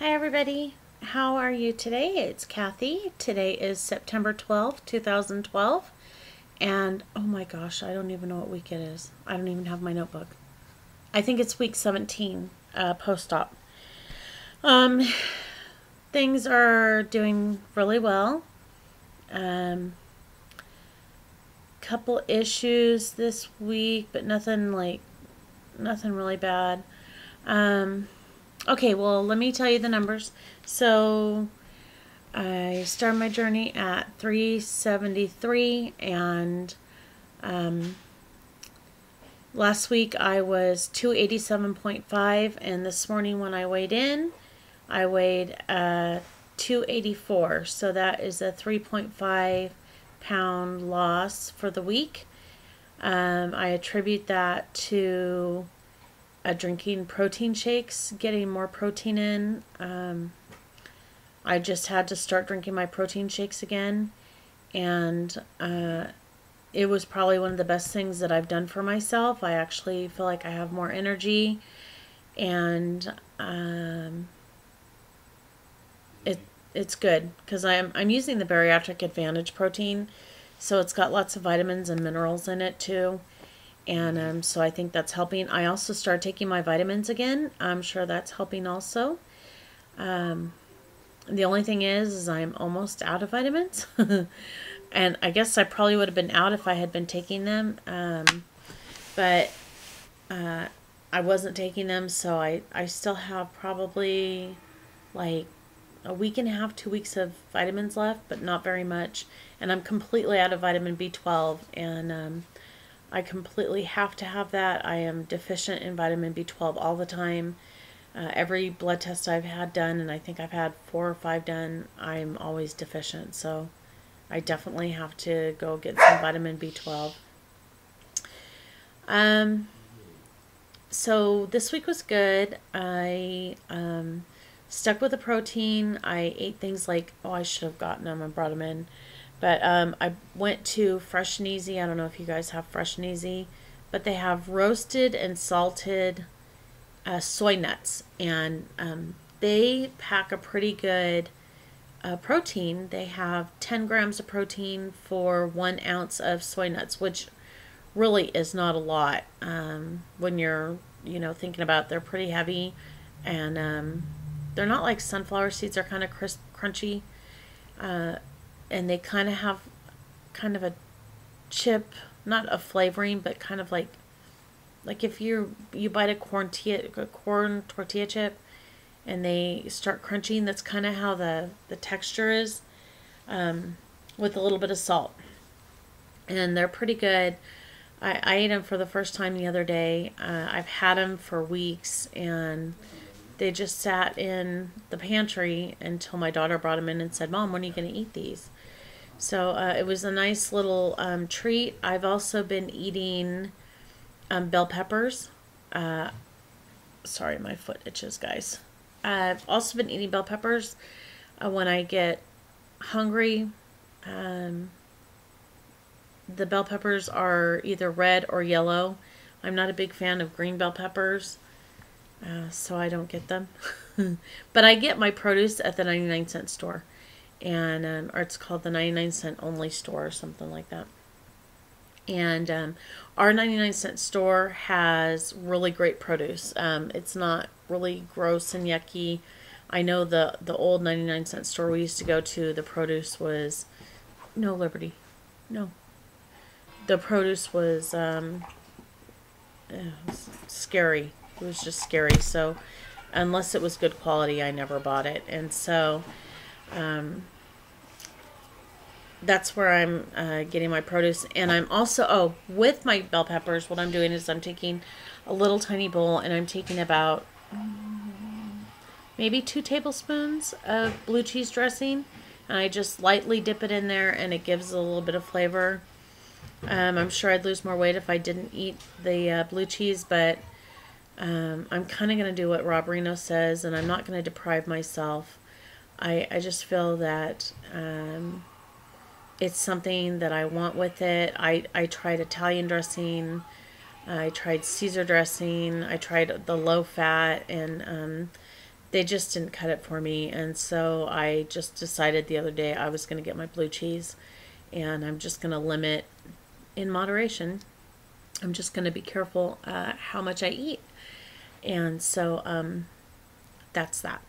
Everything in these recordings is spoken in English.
Hi everybody, how are you today? It's Kathy. Today is September 12th, 2012, and oh my gosh, I don't even know what week it is. I don't even have my notebook. I think it's week 17, post-op. Um, Things are doing really well. Couple issues this week, but nothing really bad. Okay, well, let me tell you the numbers. So I started my journey at 373, and last week I was 287.5, and this morning when I weighed in, I weighed 284. So that is a 3.5-pound loss for the week. I attribute that to drinking protein shakes, getting more protein in. I just had to start drinking my protein shakes again, and it was probably one of the best things that I've done for myself. I actually feel like I have more energy, and it's good because I'm using the Bariatric Advantage protein, so it's got lots of vitamins and minerals in it too. And so I think that's helping. I also started taking my vitamins again. I'm sure that's helping also. The only thing is I'm almost out of vitamins. And I guess I probably would have been out if I had been taking them. But I wasn't taking them, so I still have probably like a week and a half, 2 weeks of vitamins left, but not very much. And I'm completely out of vitamin B12, and I completely have to have that. I am deficient in vitamin B12 all the time. Every blood test I've had done, and I think I've had 4 or 5 done, I'm always deficient. So I definitely have to go get some vitamin B12. So this week was good. I stuck with the protein. I ate things like, oh, I should have gotten them and brought them in. But I went to Fresh and Easy. I don't know if you guys have Fresh and Easy, but they have roasted and salted soy nuts. And they pack a pretty good protein. They have 10 grams of protein for 1 ounce of soy nuts, which really is not a lot when you're, thinking about it. They're pretty heavy, and they're not like sunflower seeds. They're kind of crisp, crunchy. And they kind of have kind of a chip, not a flavoring, but kind of like if you bite a corn tortilla chip and they start crunching, that's kind of how the texture is, with a little bit of salt. And they're pretty good. I ate them for the first time the other day. I've had them for weeks, and they just sat in the pantry until my daughter brought them in and said, "Mom, when are you going to eat these?" So it was a nice little treat. I've also been eating bell peppers. Sorry, my foot itches, guys. I've also been eating bell peppers when I get hungry. The bell peppers are either red or yellow. I'm not a big fan of green bell peppers, so I don't get them. But I get my produce at the 99-cent store. And or it's called the 99-cent only store or something like that. And our 99-cent store has really great produce. It's not really gross and yucky. I know the old 99-cent store we used to go to, the produce was no, Liberty. No. The produce was scary. It was just scary. So unless it was good quality, I never bought it. And so that's where I'm getting my produce. And I'm also, with my bell peppers, what I'm doing is I'm taking a little tiny bowl, and I'm taking about maybe 2 tablespoons of blue cheese dressing, and I just lightly dip it in there, and it gives a little bit of flavor. I'm sure I'd lose more weight if I didn't eat the blue cheese, but I'm kind of going to do what Rob Reno says, and I'm not going to deprive myself. I just feel that it's something that I want with it. I tried Italian dressing. I tried Caesar dressing. I tried the low fat, and they just didn't cut it for me. And so I just decided the other day I was going to get my blue cheese, and I'm just going to limit in moderation. I'm just going to be careful how much I eat. And so that's that.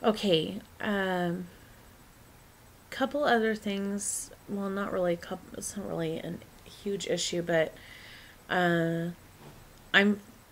Okay, couple other things. Well, not really. It's not really a huge issue, but I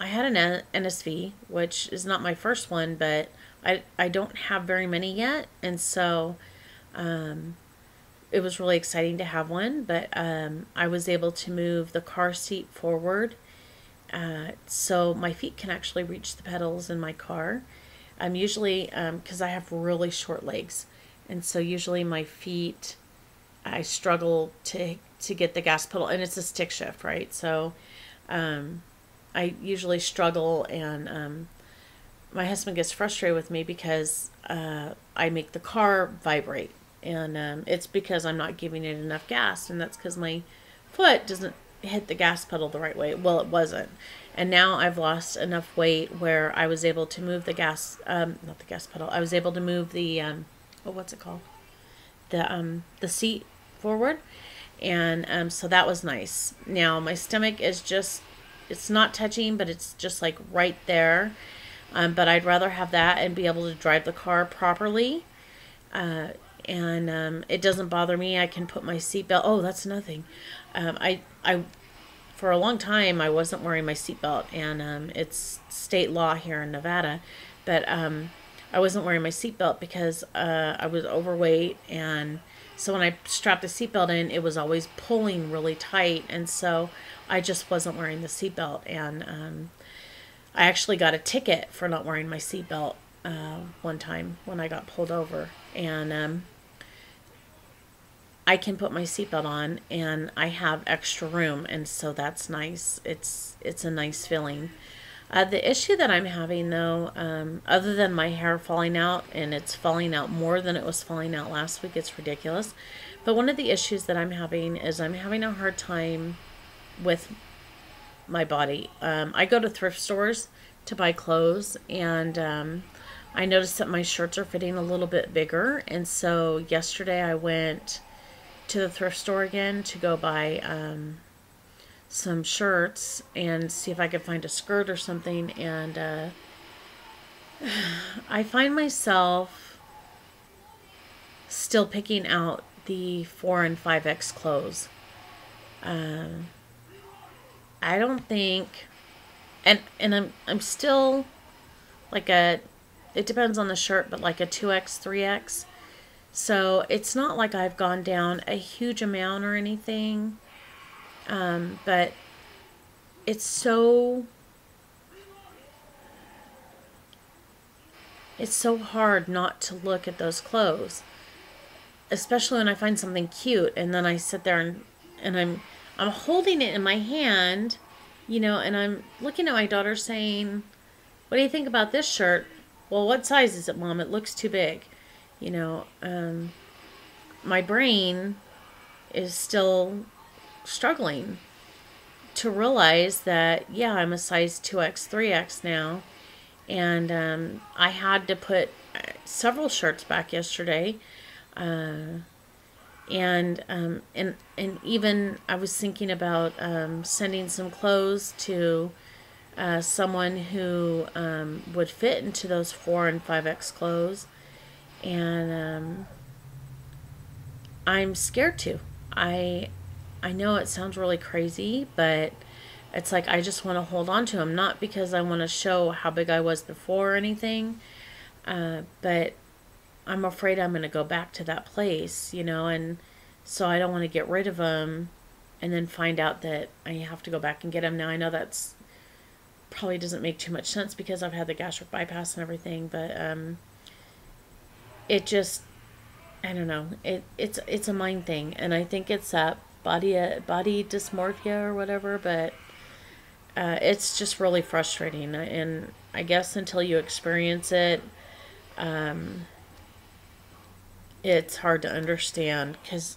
had an NSV, which is not my first one, but I don't have very many yet, and so it was really exciting to have one. But I was able to move the car seat forward, so my feet can actually reach the pedals in my car. Usually, because I have really short legs, and so usually my feet, I struggle to get the gas pedal, and it's a stick shift, right? So I usually struggle, and my husband gets frustrated with me because I make the car vibrate, and it's because I'm not giving it enough gas, and that's because my foot doesn't hit the gas pedal the right way. Well, it wasn't. And now I've lost enough weight where I was able to move the gas, not the gas pedal. I was able to move the, what's it called? The seat forward. And so that was nice. Now my stomach is just, it's not touching, but it's just like right there. But I'd rather have that and be able to drive the car properly. And it doesn't bother me. I can put my seatbelt. Oh, that's another thing. I for a long time I wasn't wearing my seatbelt, and it's state law here in Nevada, but I wasn't wearing my seatbelt because I was overweight, and so when I strapped the seatbelt in, it was always pulling really tight, and so I just wasn't wearing the seatbelt, and I actually got a ticket for not wearing my seatbelt one time when I got pulled over, and I can put my seatbelt on, and I have extra room, and so that's nice. It's a nice feeling. The issue that I'm having, though, other than my hair falling out, and it's falling out more than it was falling out last week, it's ridiculous. But one of the issues that I'm having is I'm having a hard time with my body. I go to thrift stores to buy clothes, and I noticed that my shirts are fitting a little bit bigger, and so yesterday I went to the thrift store again to go buy some shirts and see if I could find a skirt or something, and I find myself still picking out the 4 and 5X clothes. I don't think, and I'm still like it depends on the shirt, but like a 2X, 3X. So it's not like I've gone down a huge amount or anything, but it's so hard not to look at those clothes, especially when I find something cute, and then I sit there and I'm holding it in my hand, and I'm looking at my daughter saying, "What do you think about this shirt?" "Well, what size is it, Mom? It looks too big." My brain is still struggling to realize that, yeah, I'm a size 2X, 3X now. And I had to put several shirts back yesterday. And even I was thinking about sending some clothes to someone who would fit into those 4 and 5X clothes. And I'm scared to. I know it sounds really crazy, but it's like I just want to hold on to them, not because I want to show how big I was before or anything, but I'm afraid I'm going to go back to that place, and so I don't want to get rid of them and then find out that I have to go back and get them. Now I know that's probably doesn't make too much sense because I've had the gastric bypass and everything, but it just, I don't know. It's a mind thing, and I think it's that body dysmorphia or whatever. But it's just really frustrating, and I guess until you experience it, it's hard to understand. Because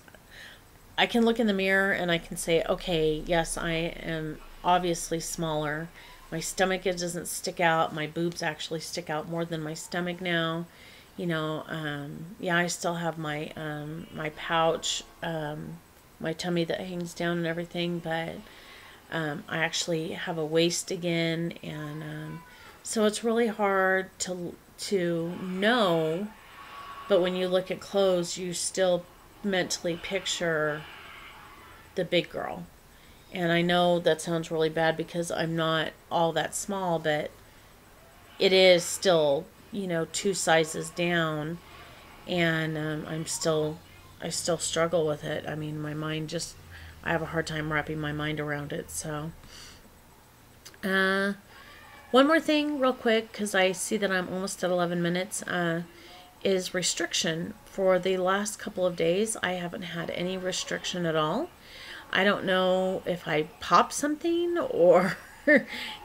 I can look in the mirror and I can say, okay, yes, I am obviously smaller, my stomach, it doesn't stick out. My boobs actually stick out more than my stomach now. You know, yeah, I still have my my pouch, my tummy that hangs down and everything, but I actually have a waist again, and so it's really hard to know. But when you look at clothes, you still mentally picture the big girl. And I know that sounds really bad because I'm not all that small, but it is still, you know, 2 sizes down, and I still struggle with it. I mean, my mind just, I have a hard time wrapping my mind around it. So, uh, one more thing, real quick, because I see that I'm almost at 11 minutes. Is restriction. For the last couple of days, I haven't had any restriction at all. I don't know if I popped something or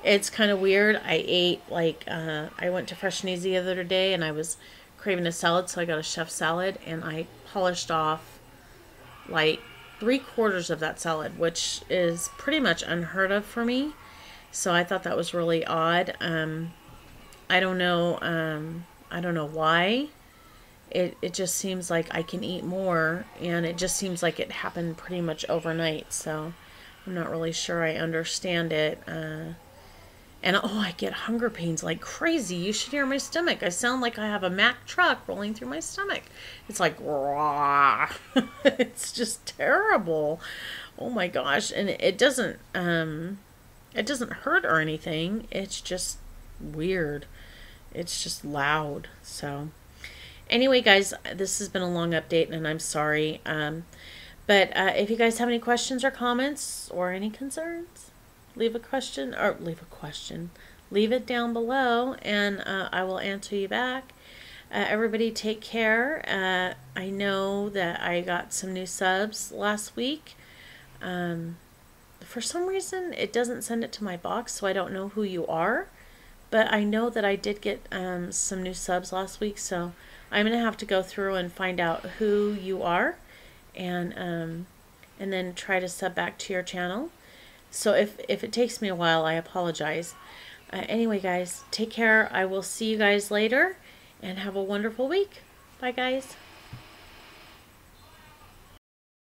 it's kind of weird. I ate like I went to Fresh and Easy the other day and I was craving a salad, so I got a chef salad and I polished off like 3/4 of that salad, which is pretty much unheard of for me. So I thought that was really odd. I don't know. I don't know why. It just seems like I can eat more, and it just seems like it happened pretty much overnight. So I'm not really sure I understand it. And oh, I get hunger pains like crazy. You should hear my stomach. I sound like I have a Mack truck rolling through my stomach. It's like raw. It's just terrible. Oh my gosh. And it doesn't hurt or anything. It's just weird. It's just loud. So anyway, guys, this has been a long update, and I'm sorry. But if you guys have any questions or comments or any concerns, leave it down below, and I will answer you back. Everybody take care. I know that I got some new subs last week. For some reason, it doesn't send it to my box, so I don't know who you are. But I know that I did get some new subs last week, so I'm going to have to go through and find out who you are, and then try to sub back to your channel. So if it takes me a while, I apologize. Anyway, guys, take care. I will see you guys later, and have a wonderful week. Bye, guys.